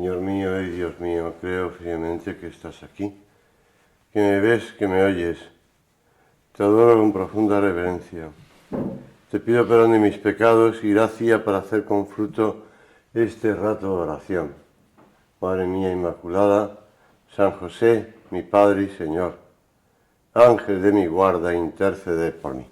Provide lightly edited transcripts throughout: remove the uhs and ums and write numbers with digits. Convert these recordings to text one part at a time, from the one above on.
Señor mío y Dios mío, creo firmemente que estás aquí, que me ves, que me oyes. Te adoro con profunda reverencia. Te pido perdón de mis pecados y gracia para hacer con fruto este rato de oración. Madre mía Inmaculada, San José, mi Padre y Señor, Ángel de mi guarda, intercede por mí.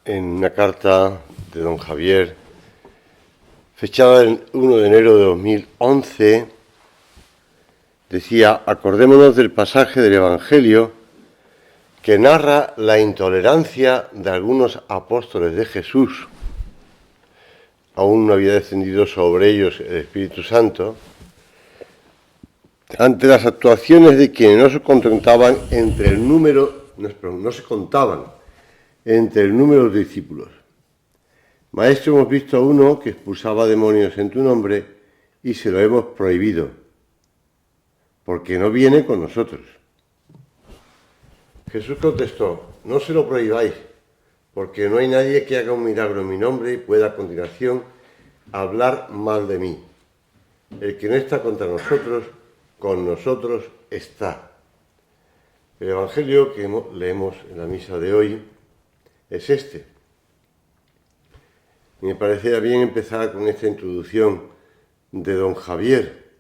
En una carta de don Javier, fechada el 1 de enero de 2011, decía: acordémonos del pasaje del Evangelio que narra la intolerancia de algunos apóstoles de Jesús. Aún no había descendido sobre ellos el Espíritu Santo, ante las actuaciones de quienes no se contaban entre el número de discípulos. Maestro, hemos visto a uno que expulsaba demonios en tu nombre y se lo hemos prohibido, porque no viene con nosotros. Jesús contestó: no se lo prohibáis, porque no hay nadie que haga un milagro en mi nombre y pueda a continuación hablar mal de mí. El que no está contra nosotros, con nosotros está. El Evangelio que leemos en la misa de hoy es este. Y me parecía bien empezar con esta introducción de don Javier,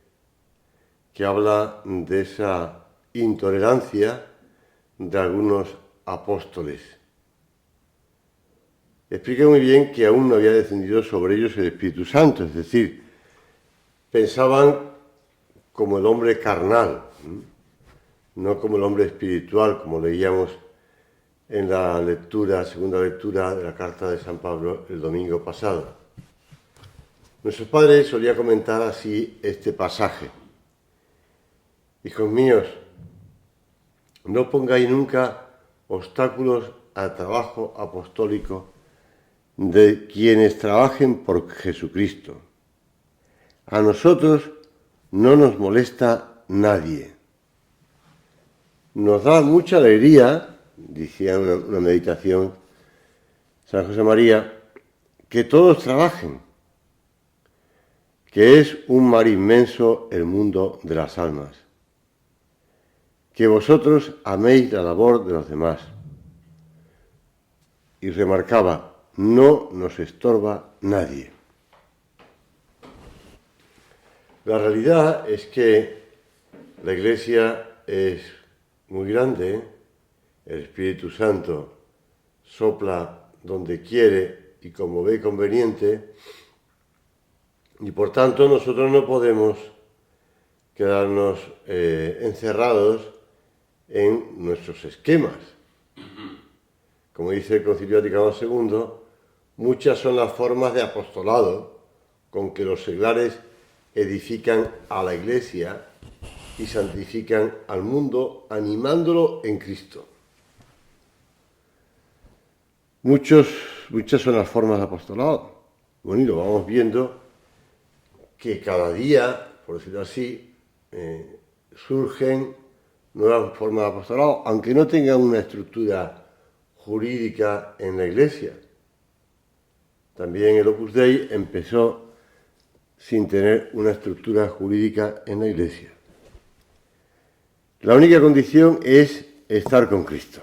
que habla de esa intolerancia de algunos apóstoles. Explica muy bien que aún no había descendido sobre ellos el Espíritu Santo, es decir, pensaban como el hombre carnal, no como el hombre espiritual, como leíamos en la segunda lectura de la carta de San Pablo el domingo pasado. Nuestro padre solía comentar así este pasaje: hijos míos, no pongáis nunca obstáculos al trabajo apostólico de quienes trabajen por Jesucristo. A nosotros no nos molesta nadie. Nos da mucha alegría, decía una meditación San José María, que todos trabajen, que es un mar inmenso el mundo de las almas, que vosotros améis la labor de los demás. Y remarcaba: no nos estorba nadie. La realidad es que la Iglesia es muy grande, el Espíritu Santo sopla donde quiere y como ve conveniente, y por tanto nosotros no podemos quedarnos encerrados en nuestros esquemas. Como dice el Concilio Vaticano II, muchas son las formas de apostolado con que los seglares edifican a la Iglesia y santifican al mundo, animándolo en Cristo. Muchas son las formas de apostolado. Bueno, y lo vamos viendo que cada día, por decirlo así, surgen nuevas formas de apostolado, aunque no tengan una estructura jurídica en la Iglesia. También el Opus Dei empezó sin tener una estructura jurídica en la Iglesia. La única condición es estar con Cristo,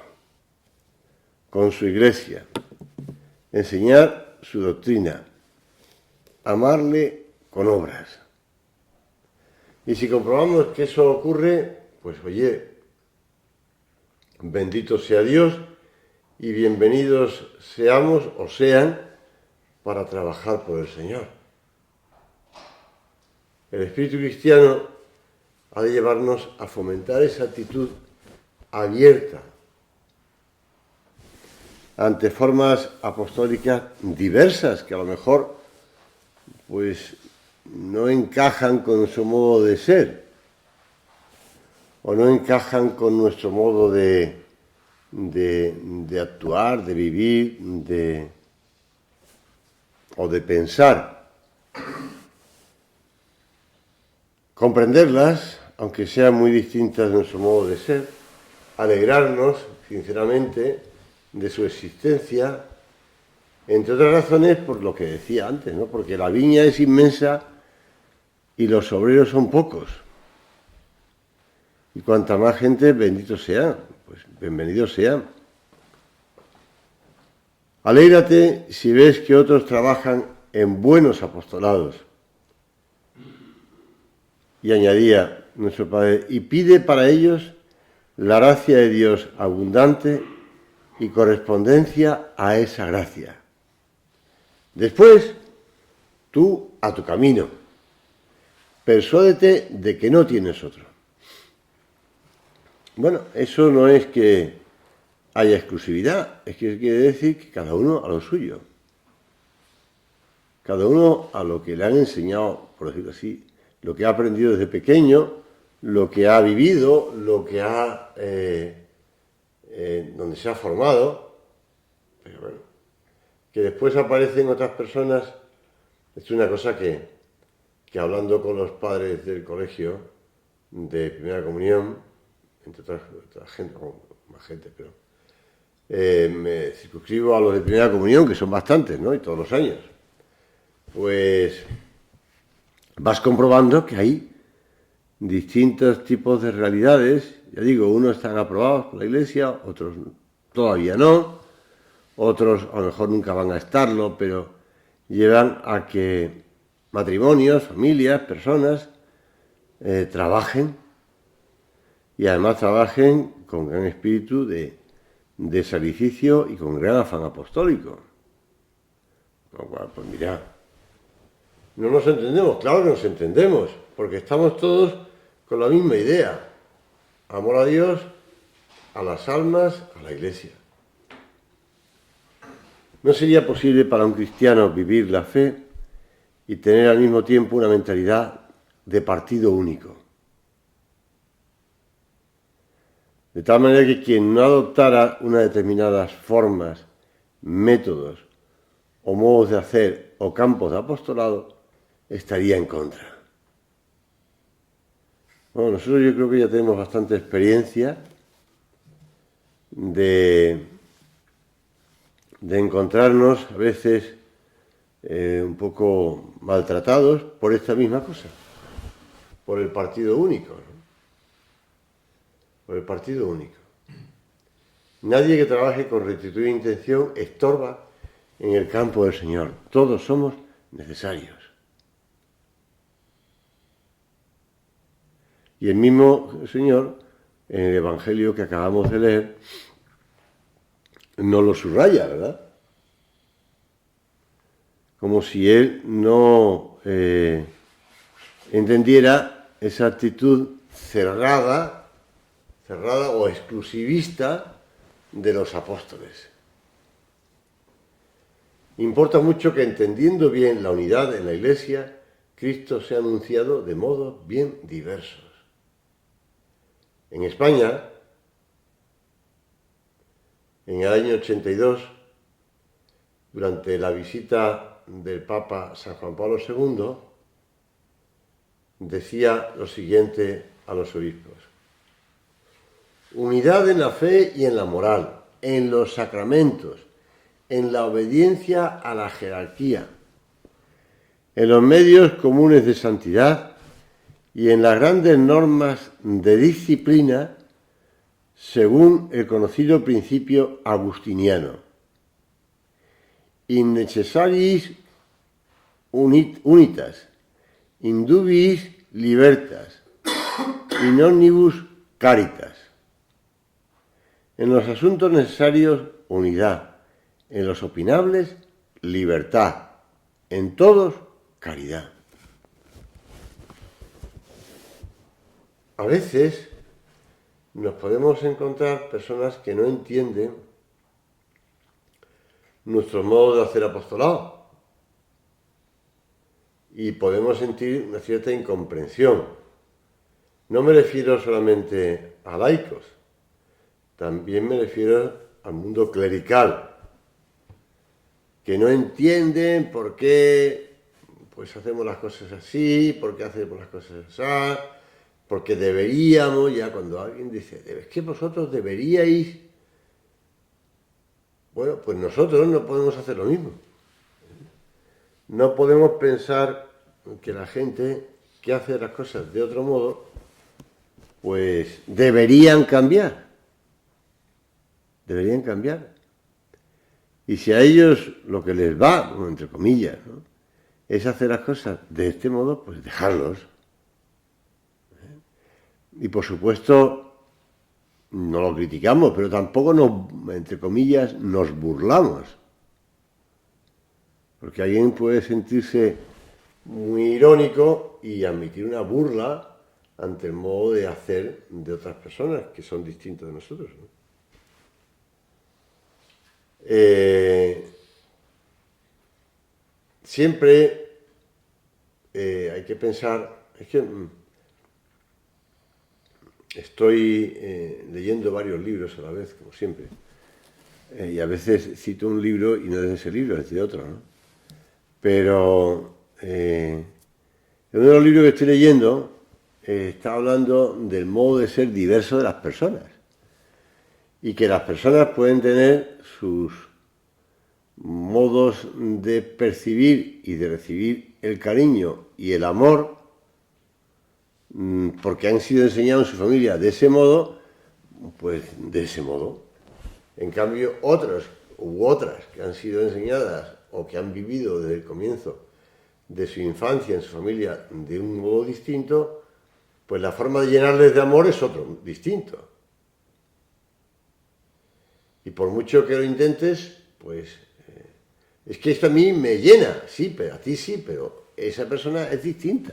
con su Iglesia, enseñar su doctrina, amarle con obras. Y si comprobamos que eso ocurre, pues oye, bendito sea Dios y bienvenidos seamos o sean para trabajar por el Señor. El espíritu cristiano ha de llevarnos a fomentar esa actitud abierta ante formas apostólicas diversas que a lo mejor pues no encajan con nuestro modo de ser o no encajan con nuestro modo de actuar, de vivir, o de pensar. Comprenderlas, aunque sean muy distintas de nuestro modo de ser, alegrarnos, sinceramente, de su existencia, entre otras razones por lo que decía antes, ¿no? Porque la viña es inmensa y los obreros son pocos. Y cuanta más gente, bendito sea, pues bienvenidos sean. Alégrate si ves que otros trabajan en buenos apostolados. Y añadía nuestro Padre, y pide para ellos la gracia de Dios abundante y correspondencia a esa gracia. Después, tú a tu camino. Persuádete de que no tienes otro. Bueno, eso no es que haya exclusividad, es que quiere decir que cada uno a lo suyo. Cada uno a lo que le han enseñado, por decirlo así, lo que ha aprendido desde pequeño, lo que ha vivido, lo que ha donde se ha formado. Pero bueno, que después aparecen otras personas, es una cosa que hablando con los padres del colegio de primera comunión, entre otras gente, más gente, pero me circunscribo a los de primera comunión, que son bastantes, ¿no? Y todos los años. Pues vas comprobando que hay distintos tipos de realidades. Ya digo, unos están aprobados por la Iglesia, otros todavía no, otros a lo mejor nunca van a estarlo, pero llevan a que matrimonios, familias, personas trabajen y además trabajen con gran espíritu de sacrificio y con gran afán apostólico. Pues mira, no nos entendemos, claro que nos entendemos, porque estamos todos con la misma idea. Amor a Dios, a las almas, a la Iglesia. No sería posible para un cristiano vivir la fe y tener al mismo tiempo una mentalidad de partido único. De tal manera que quien no adoptara unas determinadas formas, métodos o modos de hacer o campos de apostolado, estaría en contra. Bueno, nosotros yo creo que ya tenemos bastante experiencia de encontrarnos a veces un poco maltratados por esta misma cosa, por el partido único, ¿no? Por el partido único. Nadie que trabaje con rectitud e intención estorba en el campo del Señor. Todos somos necesarios. Y el mismo Señor, en el Evangelio que acabamos de leer, no lo subraya, ¿verdad? Como si Él no entendiera esa actitud cerrada o exclusivista de los apóstoles. Importa mucho que, entendiendo bien la unidad en la Iglesia, Cristo sea anunciado de modos bien diversos. En España, en el año 82, durante la visita del Papa San Juan Pablo II, decía lo siguiente a los obispos: unidad en la fe y en la moral, en los sacramentos, en la obediencia a la jerarquía, en los medios comunes de santidad y en las grandes normas de disciplina según el conocido principio agustiniano. In necessariis unitas, in dubiis libertas, in omnibus caritas. En los asuntos necesarios, unidad. En los opinables, libertad. En todos, caridad. a veces nos podemos encontrar personas que no entienden nuestro modo de hacer apostolado y podemos sentir una cierta incomprensión. No me refiero solamente a laicos, también me refiero al mundo clerical, que no entienden por qué pues hacemos las cosas así, por qué hacemos las cosas así, porque deberíamos, ya cuando alguien dice, es que vosotros deberíais, bueno, pues nosotros no podemos hacer lo mismo. No podemos pensar que la gente que hace las cosas de otro modo, pues deberían cambiar. Deberían cambiar. Y si a ellos lo que les va, bueno, entre comillas, ¿no?, es hacer las cosas de este modo, pues dejarlos. Y por supuesto, no lo criticamos, pero tampoco entre comillas, nos burlamos. Porque alguien puede sentirse muy irónico y admitir una burla ante el modo de hacer de otras personas que son distintos de nosotros, ¿no? Siempre hay que pensar, es que estoy leyendo varios libros a la vez, como siempre, y a veces cito un libro y no es de ese libro, es de otro, ¿no? Pero en uno de los libros que estoy leyendo está hablando del modo de ser diverso de las personas y que las personas pueden tener sus modos de percibir y de recibir el cariño y el amor porque han sido enseñados en su familia de ese modo, pues de ese modo. En cambio, otros u otras que han sido enseñadas o que han vivido desde el comienzo de su infancia en su familia de un modo distinto, pues la forma de llenarles de amor es otro, distinto. Y por mucho que lo intentes, pues es que esto a mí me llena, sí, pero a ti sí, pero esa persona es distinta.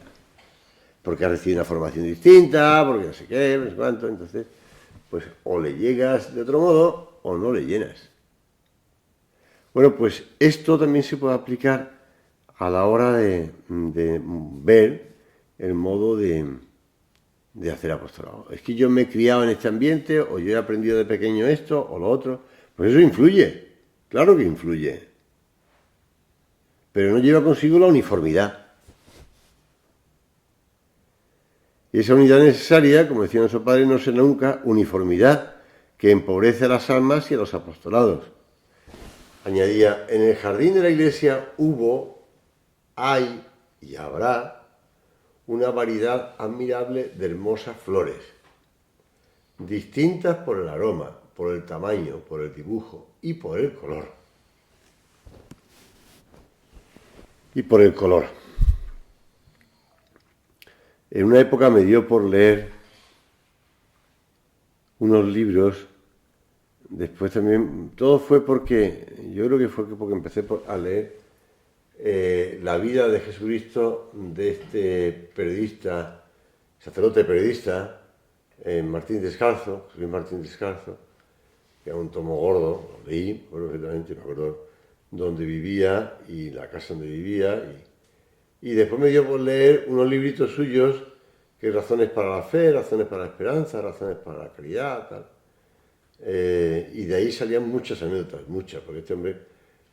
Porque ha recibido una formación distinta, porque no sé qué, no sé cuánto, entonces, pues o le llegas de otro modo o no le llenas. Bueno, pues esto también se puede aplicar a la hora de ver el modo de hacer apostolado. Es que yo me he criado en este ambiente, o yo he aprendido de pequeño esto o lo otro, pues eso influye, claro que influye, pero no lleva consigo la uniformidad. Y esa unidad necesaria, como decía nuestro padre, no será nunca uniformidad que empobrece a las almas y a los apostolados. Añadía, en el jardín de la iglesia hubo, hay y habrá una variedad admirable de hermosas flores, distintas por el aroma, por el tamaño, por el dibujo y por el color. En una época me dio por leer unos libros. Después también, todo fue porque, yo creo que fue porque empecé a leer la vida de Jesucristo de este periodista, sacerdote periodista, Martín Descalzo, Luis Martín Descalzo, que era un tomo gordo, lo leí perfectamente, me acuerdo dónde vivía y la casa donde vivía, y después me dio por leer unos libritos suyos, que razones para la fe, razones para la esperanza, razones para la caridad, tal. Y de ahí salían muchas anécdotas, porque este hombre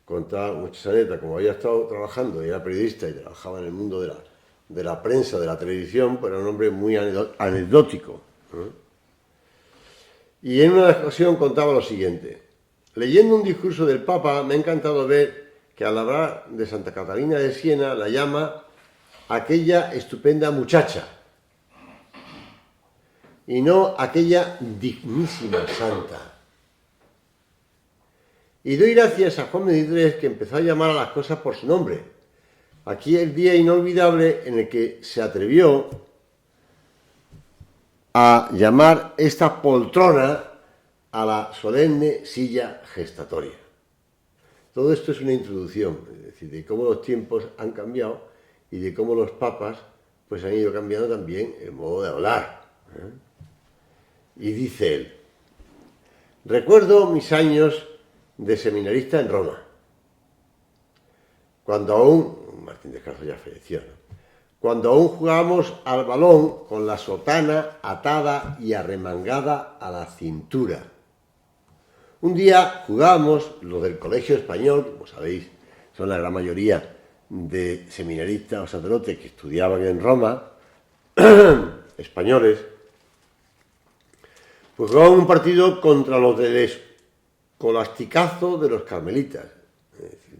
contaba muchas anécdotas, como había estado trabajando, y era periodista y trabajaba en el mundo de la prensa, de la televisión, pues era un hombre muy anecdótico, ¿no? Y en una ocasión contaba lo siguiente: leyendo un discurso del Papa me ha encantado ver que al hablar de Santa Catalina de Siena la llama aquella estupenda muchacha y no aquella dignísima santa. Y doy gracias a Juan XXIII que empezó a llamar a las cosas por su nombre. Aquí el día inolvidable en el que se atrevió a llamar esta poltrona a la solemne silla gestatoria. Todo esto es una introducción, es decir, de cómo los tiempos han cambiado y de cómo los papas pues han ido cambiando también el modo de hablar. Y dice él: recuerdo mis años de seminarista en Roma, cuando aún, Martín Descalzo ya falleció, ¿no? Cuando aún jugábamos al balón con la sotana atada y arremangada a la cintura. Un día jugábamos, los del colegio español, como sabéis, son la gran mayoría de seminaristas o sacerdotes que estudiaban en Roma, españoles, pues jugaban un partido contra los del escolasticazo de los carmelitas, es decir,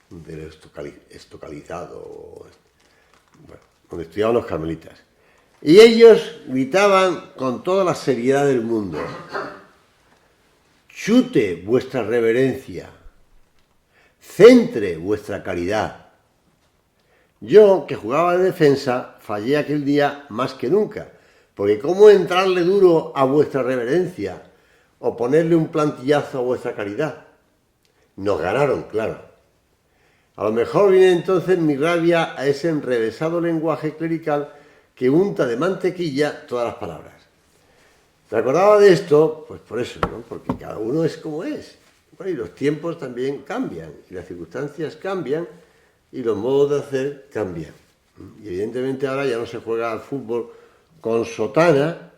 del estocalizado, bueno, donde estudiaban los carmelitas. Y ellos gritaban con toda la seriedad del mundo: chute vuestra reverencia, centre vuestra caridad. Yo, que jugaba de defensa, fallé aquel día más que nunca, porque ¿cómo entrarle duro a vuestra reverencia o ponerle un plantillazo a vuestra caridad? Nos ganaron, claro. A lo mejor viene entonces mi rabia a ese enrevesado lenguaje clerical que unta de mantequilla todas las palabras. Me acordaba de esto, pues por eso, ¿no? Porque cada uno es como es. Bueno, y los tiempos también cambian, y las circunstancias cambian, y los modos de hacer cambian. Y evidentemente ahora ya no se juega al fútbol con sotana,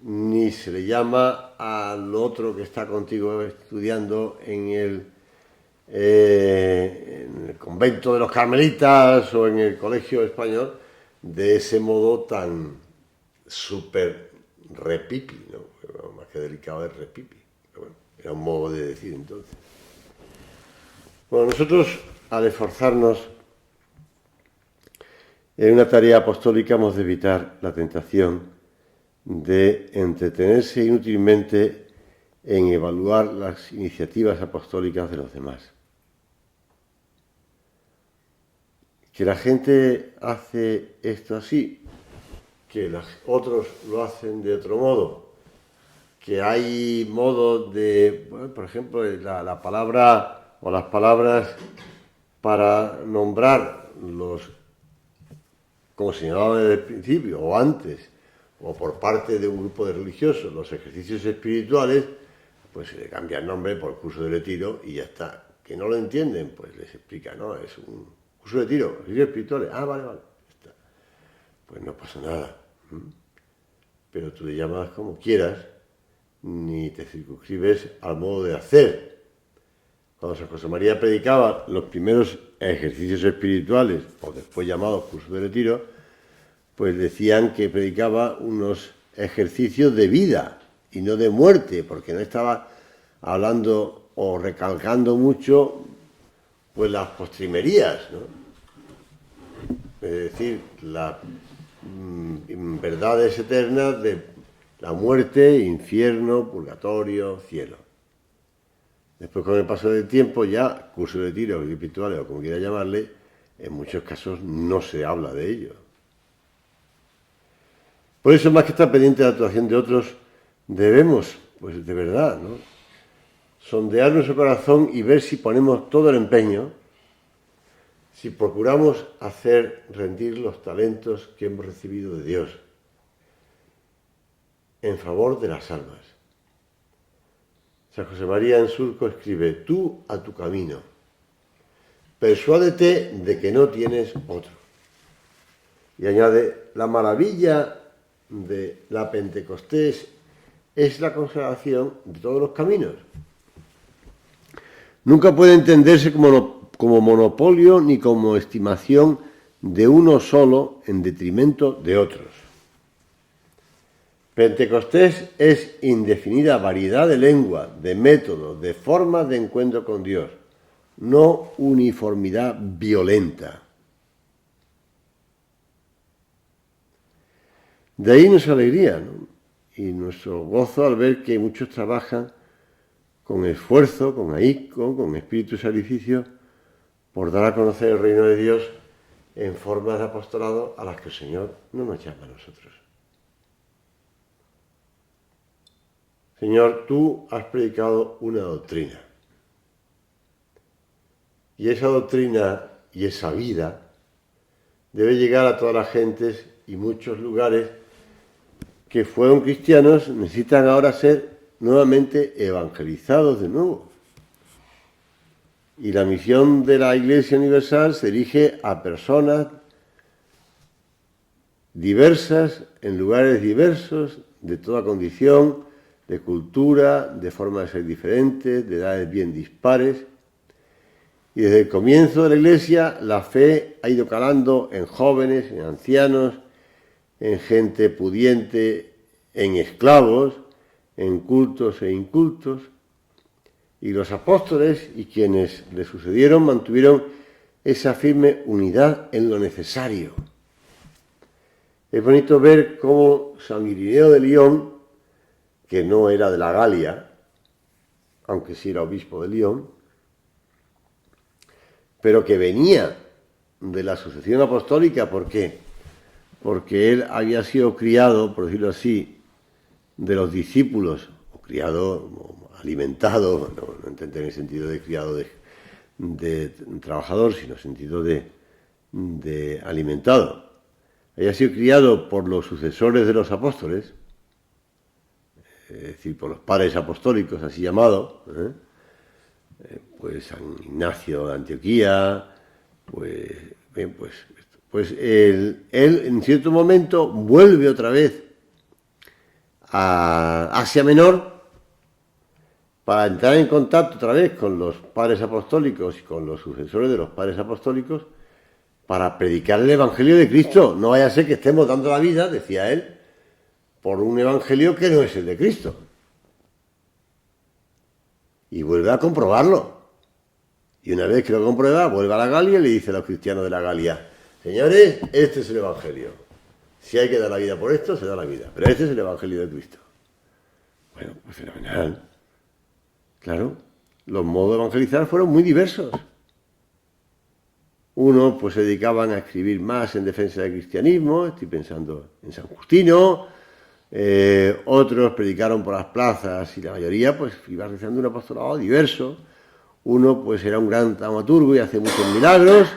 ni se le llama al otro que está contigo estudiando en el convento de los carmelitas o en el colegio español de ese modo tan súper repipi, ¿no? Más que delicado es repipi. Pero bueno, era un modo de decir entonces. Bueno, nosotros, al esforzarnos en una tarea apostólica, hemos de evitar la tentación de entretenerse inútilmente en evaluar las iniciativas apostólicas de los demás. Que la gente hace esto así, que los otros lo hacen de otro modo, que hay modos de, bueno, por ejemplo, la palabra o las palabras para nombrar los, como se llamaba desde el principio o antes, o por parte de un grupo de religiosos, los ejercicios espirituales, pues se le cambia el nombre por curso de retiro y ya está. Que no lo entienden, pues les explica, no, es un curso de retiro, ejercicios espirituales, vale, ya está. Pues no pasa nada. Pero tú le llamas como quieras, ni te circunscribes al modo de hacer. Cuando San José María predicaba los primeros ejercicios espirituales, o después llamados cursos de retiro, pues decían que predicaba unos ejercicios de vida y no de muerte, porque no estaba hablando o recalcando mucho pues las postrimerías, ¿no? Es decir, las verdades eternas de la muerte, infierno, purgatorio, cielo. Después, con el paso del tiempo, ya curso de retiro espirituales o como quiera llamarle, en muchos casos no se habla de ello. Por eso, más que estar pendiente de la actuación de otros, debemos, pues de verdad, ¿no?, sondear nuestro corazón y ver si ponemos todo el empeño, si procuramos hacer rendir los talentos que hemos recibido de Dios en favor de las almas. San José María en Surco escribe: tú a tu camino, persuádete de que no tienes otro. Y añade: la maravilla de la Pentecostés es la consagración de todos los caminos. Nunca puede entenderse como monopolio ni como estimación de uno solo en detrimento de otros. Pentecostés es indefinida variedad de lengua, de métodos, de formas de encuentro con Dios, no uniformidad violenta. De ahí nuestra alegría, ¿no?, y nuestro gozo al ver que muchos trabajan con esfuerzo, con ahínco, con espíritu de sacrificio, por dar a conocer el reino de Dios en formas de apostolado a las que el Señor no nos llama a nosotros. Señor, tú has predicado una doctrina. Y esa doctrina y esa vida debe llegar a todas las gentes y muchos lugares que fueron cristianos necesitan ahora ser nuevamente evangelizados de nuevo. Y la misión de la Iglesia Universal se dirige a personas diversas, en lugares diversos, de toda condición, de cultura, de forma de ser diferentes, de edades bien dispares. Y desde el comienzo de la Iglesia, la fe ha ido calando en jóvenes, en ancianos, en gente pudiente, en esclavos, en cultos e incultos. Y los apóstoles y quienes le sucedieron mantuvieron esa firme unidad en lo necesario. Es bonito ver cómo San Irineo de Lyon, que no era de la Galia, aunque sí era obispo de Lyon, pero que venía de la sucesión apostólica. ¿Por qué? Porque él había sido criado, por decirlo así, de los discípulos, o criado, o alimentado, no entender en el sentido de criado de trabajador, sino en el sentido de alimentado. Había sido criado por los sucesores de los apóstoles, es decir, por los padres apostólicos, así llamados, pues San Ignacio de Antioquía, pues él en cierto momento vuelve otra vez a Asia Menor para entrar en contacto otra vez con los padres apostólicos y con los sucesores de los padres apostólicos para predicar el Evangelio de Cristo. No vaya a ser que estemos dando la vida, decía él, por un Evangelio que no es el de Cristo. Y vuelve a comprobarlo. Y una vez que lo comprueba, vuelve a la Galia y le dice a los cristianos de la Galia: señores, este es el Evangelio. Si hay que dar la vida por esto, se da la vida. Pero este es el Evangelio de Cristo. Bueno, pues fenomenal. Claro, los modos de evangelizar fueron muy diversos. Unos pues se dedicaban a escribir más en defensa del cristianismo, estoy pensando en San Justino, otros predicaron por las plazas y la mayoría pues iba realizando un apostolado diverso. Uno pues era un gran dramaturgo y hacía muchos milagros,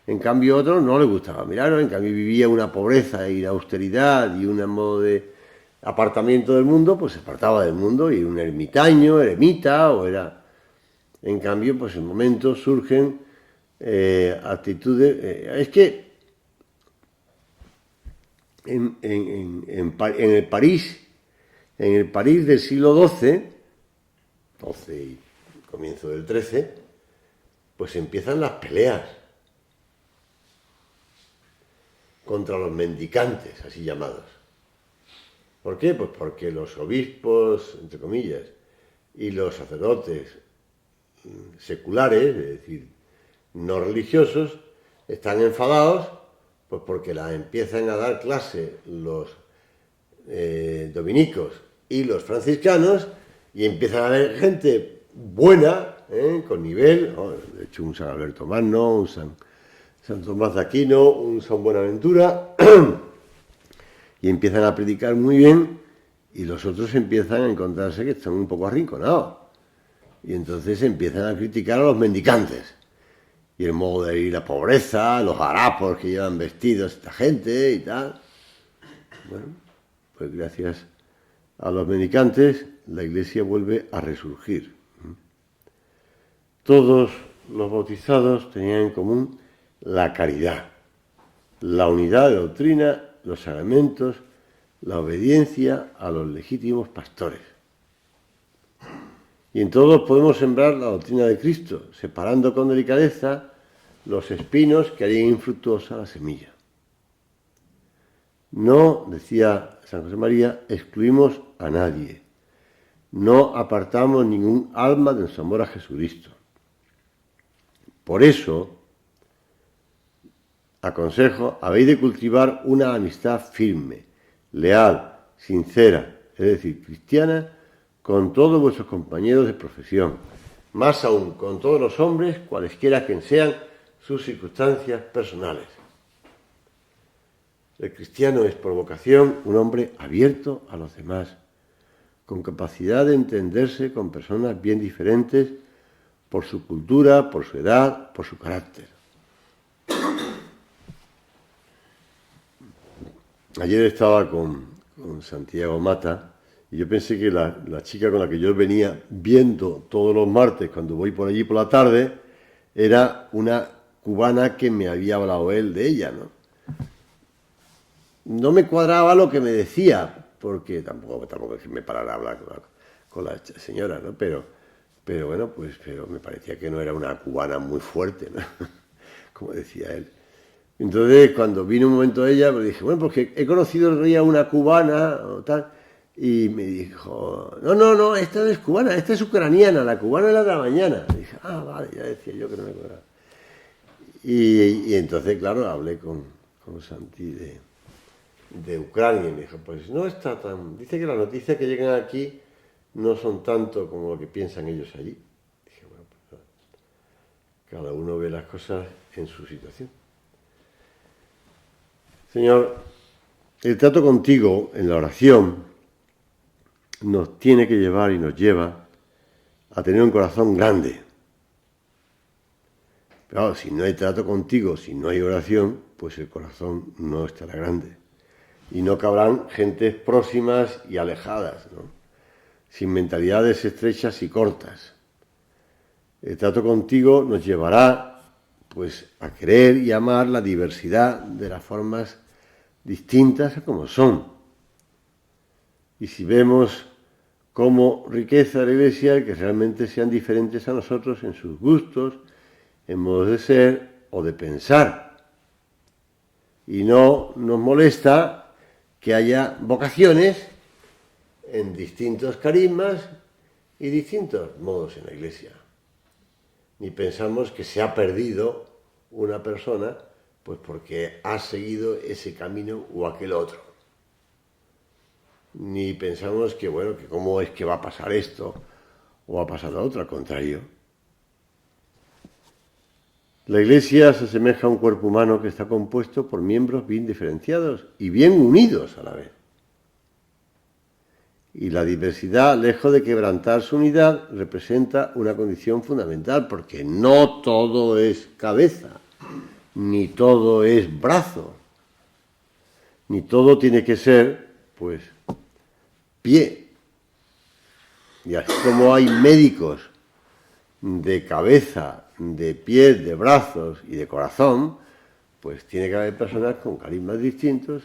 en cambio otro no le gustaba milagros, en cambio vivía una pobreza y una austeridad y un modo de apartamiento del mundo, pues se apartaba del mundo y era un ermitaño, eremita, o era... En cambio, pues en momentos surgen actitudes... es que en el París del siglo XII y comienzo del XIII, pues empiezan las peleas contra los mendicantes, así llamados. ¿Por qué? Pues porque los obispos, entre comillas, y los sacerdotes seculares, es decir, no religiosos, están enfadados pues porque la empiezan a dar clase los dominicos y los franciscanos y empiezan a haber gente buena, con nivel, de hecho un San Alberto Magno, un San Tomás de Aquino, un San Buenaventura, y empiezan a predicar muy bien y los otros empiezan a encontrarse que están un poco arrinconados. Y entonces empiezan a criticar a los mendicantes. Y el modo de ir, la pobreza, los harapos que llevan vestidos esta gente y tal. Bueno, pues gracias a los mendicantes la Iglesia vuelve a resurgir. Todos los bautizados tenían en común la caridad, la unidad de doctrina, los sacramentos, la obediencia a los legítimos pastores. Y en todos podemos sembrar la doctrina de Cristo, separando con delicadeza los espinos que harían infructuosa la semilla. No, decía San José María, excluimos a nadie. No apartamos ningún alma de nuestro amor a Jesucristo. Por eso, aconsejo, habéis de cultivar una amistad firme, leal, sincera, es decir, cristiana, con todos vuestros compañeros de profesión, más aún con todos los hombres, cualesquiera que sean sus circunstancias personales. El cristiano es por vocación un hombre abierto a los demás, con capacidad de entenderse con personas bien diferentes por su cultura, por su edad, por su carácter. Ayer estaba con con Santiago Mata, y yo pensé que la chica con la que yo venía viendo todos los martes cuando voy por allí por la tarde era una cubana que me había hablado él de ella, ¿no? No me cuadraba lo que me decía, porque tampoco es que me parara a hablar con la señora, ¿no? Pero bueno, pues pero me parecía que no era una cubana muy fuerte, ¿no? Como decía él. Entonces, cuando vino un momento ella, pues dije, bueno, porque he conocido el otro día una cubana o tal, y me dijo, no, esta no es cubana, esta es ucraniana, la cubana es la de la mañana. Y dije, vale, ya decía yo que no me cuadraba. Y entonces, claro, hablé con Santi de Ucrania y me dijo, pues no está tan... Dice que las noticias que llegan aquí no son tanto como lo que piensan ellos allí. Dije, bueno, pues cada uno ve las cosas en su situación. Señor, el trato contigo en la oración nos tiene que llevar y nos lleva a tener un corazón grande. Pero claro, si no hay trato contigo, si no hay oración, pues el corazón no estará grande. Y no cabrán gentes próximas y alejadas, ¿no? Sin mentalidades estrechas y cortas. El trato contigo nos llevará pues a querer y amar la diversidad de las formas distintas a como son. Y si vemos como riqueza de la Iglesia que realmente sean diferentes a nosotros en sus gustos, en modos de ser o de pensar. Y no nos molesta que haya vocaciones en distintos carismas y distintos modos en la Iglesia. Ni pensamos que se ha perdido una persona pues porque ha seguido ese camino o aquel otro. Ni pensamos que, bueno, que cómo es que va a pasar esto o va a pasar lo otro, al contrario. La Iglesia se asemeja a un cuerpo humano que está compuesto por miembros bien diferenciados y bien unidos a la vez. Y la diversidad, lejos de quebrantar su unidad, representa una condición fundamental, porque no todo es cabeza, ni todo es brazo, ni todo tiene que ser, pues, pie. Y así como hay médicos de cabeza, de pies, de brazos y de corazón, pues tiene que haber personas con carismas distintos,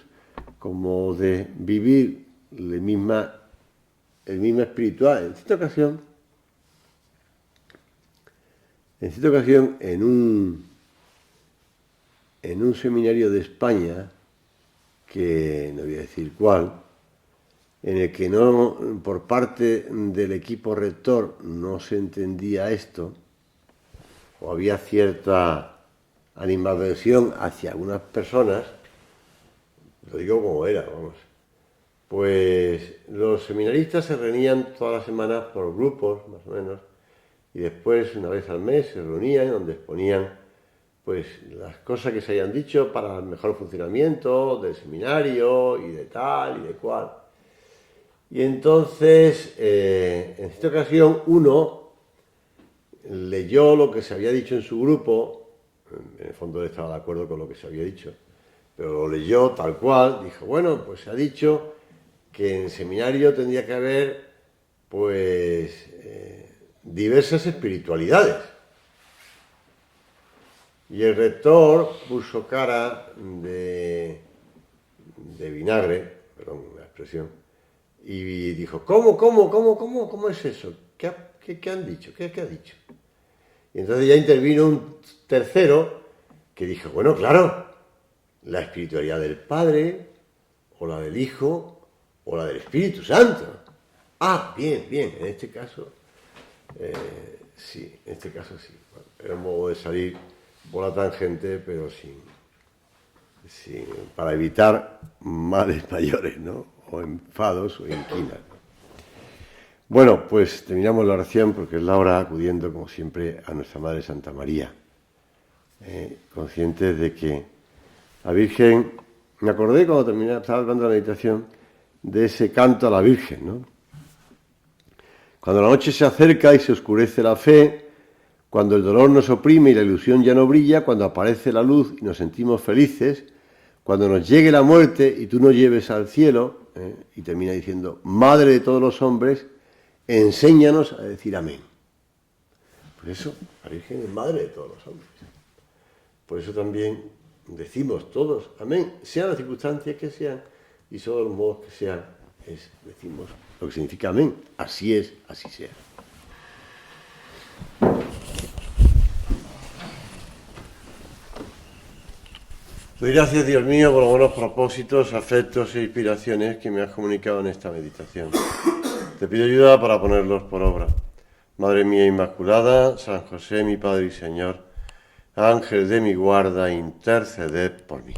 como de vivir el misma espiritual. En cierta ocasión, en un seminario de España, que no voy a decir cuál, en el que no, por parte del equipo rector no se entendía esto, o había cierta animadversión hacia algunas personas, lo digo como era, vamos. Pues los seminaristas se reunían todas las semanas por grupos, más o menos, y después, una vez al mes, se reunían donde exponían pues las cosas que se hayan dicho para el mejor funcionamiento del seminario y de tal y de cual. Y entonces, en esta ocasión, uno leyó lo que se había dicho en su grupo, en el fondo él estaba de acuerdo con lo que se había dicho, pero lo leyó tal cual, dijo, bueno, pues se ha dicho que en el seminario tendría que haber, pues, diversas espiritualidades. Y el rector puso cara de vinagre, perdón la expresión, y dijo, ¿Cómo es eso? ¿Qué han dicho? ¿Qué ha dicho? Y entonces ya intervino un tercero que dijo, bueno, claro, la espiritualidad del Padre, o la del Hijo, o la del Espíritu Santo. Bien, en este caso, sí, Bueno, era un modo de salir por la tangente, pero para evitar males mayores, ¿no? O enfados o inquinas. Bueno, pues terminamos la oración porque es la hora acudiendo, como siempre, a nuestra Madre Santa María. Conscientes de que la Virgen, me acordé cuando estaba hablando de la meditación, de ese canto a la Virgen, ¿no? Cuando la noche se acerca y se oscurece la fe, cuando el dolor nos oprime y la ilusión ya no brilla, cuando aparece la luz y nos sentimos felices, cuando nos llegue la muerte y tú nos lleves al cielo, y termina diciendo, Madre de todos los hombres, enséñanos a decir amén. Por eso, la Virgen es Madre de todos los hombres. Por eso también decimos todos amén, sean las circunstancias que sean y son los modos que sean, decimos lo que significa amén. Así es, así sea. Doy gracias, Dios mío, por los buenos propósitos, afectos e inspiraciones que me has comunicado en esta meditación. Te pido ayuda para ponerlos por obra. Madre mía Inmaculada, San José, mi Padre y Señor, Ángel de mi guarda, interceded por mí.